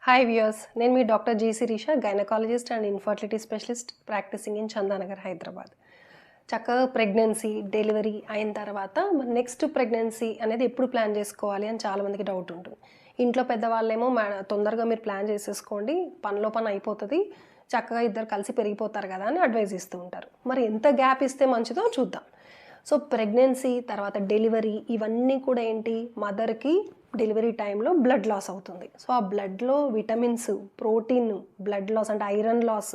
Hi viewers, నేను మీ doctor G Sirisha, gynaecologist and infertility specialist practising in Chandanagar, Hyderabad. చక్కగా pregnancy, delivery అయిన తర్వాత నెక్స్ట్ ప్రెగ్నెన్సీ అనేది ఎప్పుడు ప్లాన్ చేసుకోవాలి అని చాలామందికి డౌట్ ఉంటుంది. ఇంట్లో పెద్దవాళ్ళేమో తొందరగా మీరు ప్లాన్ చేసేసుకోండి, పనిలో పని అయిపోతుంది, చక్కగా ఇద్దరు కలిసి పెరిగిపోతారు కదా అని అడ్వైజ్ ఇస్తూ ఉంటారు. మరి ఎంత గ్యాప్ ఇస్తే మంచిదో చూద్దాం. సో ప్రెగ్నెన్సీ తర్వాత డెలివరీ ఇవన్నీ కూడా ఏంటి, మదర్కి డెలివరీ టైంలో బ్లడ్ లాస్ అవుతుంది. సో ఆ బ్లడ్లో విటమిన్స్, ప్రోటీన్, బ్లడ్ లాస్ అంటే ఐరన్ లాస్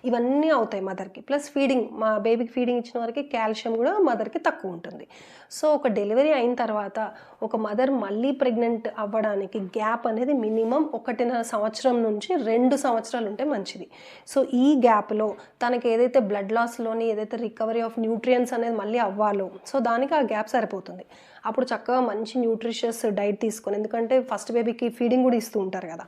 ఇవన్నీ అవుతాయి మదర్కి. ప్లస్ ఫీడింగ్, మా బేబీకి ఫీడింగ్ ఇచ్చిన వరకు కాల్షియం కూడా మదర్కి తక్కువ ఉంటుంది. సో ఒక డెలివరీ అయిన తర్వాత ఒక మదర్ మళ్ళీ ప్రెగ్నెంట్ అవ్వడానికి గ్యాప్ అనేది మినిమం 1.5 సంవత్సరం నుంచి 2 సంవత్సరాలు ఉంటే మంచిది. సో ఈ గ్యాప్లో తనకి ఏదైతే బ్లడ్ లాస్లోని ఏదైతే రికవరీ ఆఫ్ న్యూట్రియంట్స్ అనేది మళ్ళీ అవ్వాలో, సో దానికి ఆ గ్యాప్ సరిపోతుంది. అప్పుడు చక్కగా మంచి న్యూట్రిషియస్ డైట్ తీసుకొని, ఎందుకంటే ఫస్ట్ బేబీకి ఫీడింగ్ కూడా ఇస్తూ ఉంటారు కదా,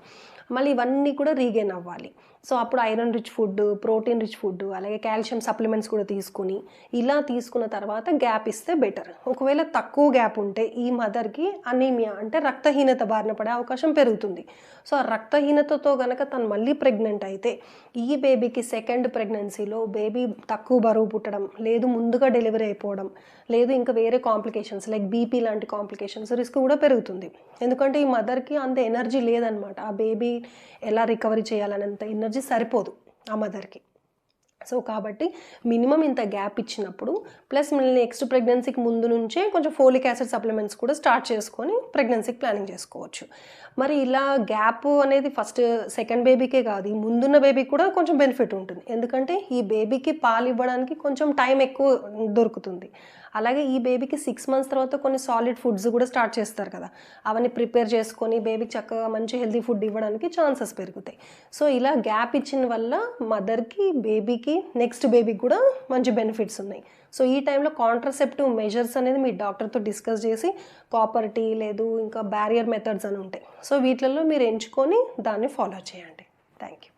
మళ్ళీ ఇవన్నీ కూడా రీగెయిన్ అవ్వాలి. సో అప్పుడు iron rich food, protein rich food, అలాగే కాల్షియం సప్లిమెంట్స్ కూడా తీసుకుని ఇలా తీసుకున్న తర్వాత గ్యాప్ ఇస్తే బెటర్. ఒకవేళ తక్కువ గ్యాప్ ఉంటే ఈ మదర్కి అనీమియా అంటే రక్తహీనత బారిన పడే అవకాశం పెరుగుతుంది. సో ఆ రక్తహీనతతో కనుక తను మళ్ళీ ప్రెగ్నెంట్ అయితే ఈ బేబీకి సెకండ్ ప్రెగ్నెన్సీలో బేబీ తక్కువ బరువు పుట్టడం, లేదు ముందుగా డెలివరీ అయిపోవడం, లేదు ఇంకా వేరే కాంప్లికేషన్స్ లైక్ బీపీ లాంటి కాంప్లికేషన్స్ రిస్క్ కూడా పెరుగుతుంది. ఎందుకంటే ఈ మదర్కి అంత ఎనర్జీ లేదనమాట, ఆ బేబీ ఎలా రికవరీ చేయాలనేంత ఎనర్జీ సరిపోదు ఆ మదర్కి. సో కాబట్టి మినిమం ఇంత గ్యాప్ ఇచ్చినప్పుడు ప్లస్ మళ్ళీ నెక్స్ట్ ప్రెగ్నెన్సీకి ముందు నుంచే కొంచెం ఫోలిక్ యాసిడ్ సప్లిమెంట్స్ కూడా స్టార్ట్ చేసుకొని ప్రెగ్నెన్సీకి ప్లానింగ్ చేసుకోవచ్చు. మరి ఇలా గ్యాప్ అనేది ఫస్ట్ సెకండ్ బేబీకే కాదు, ఈ ముందున్న బేబీకి కూడా కొంచెం బెనిఫిట్ ఉంటుంది. ఎందుకంటే ఈ బేబీకి పాలు ఇవ్వడానికి కొంచెం టైం ఎక్కువ దొరుకుతుంది. అలాగే ఈ బేబీకి 6 మంత్స్ తర్వాత కొన్ని సాలిడ్ ఫుడ్స్ కూడా స్టార్ట్ చేస్తారు కదా, అవన్నీ ప్రిపేర్ చేసుకొని బేబీకి చక్కగా మంచి హెల్తీ ఫుడ్ ఇవ్వడానికి ఛాన్సెస్ పెరుగుతాయి. సో ఇలా గ్యాప్ ఇచ్చిన వల్ల మదర్కి, బేబీకి, నెక్స్ట్ బేబీకి కూడా మంచి బెనిఫిట్స్ ఉన్నాయి. సో ఈ టైంలో కాంట్రసెప్టివ్ మెజర్స్ అనేది మీ డాక్టర్తో డిస్కస్ చేసి, కాపర్ టీ లేదు ఇంకా బ్యారియర్ మెథడ్స్ అని ఉంటాయి, సో వీటిల్లో మీరు ఎంచుకొని దాన్ని ఫాలో చేయండి. Thank you.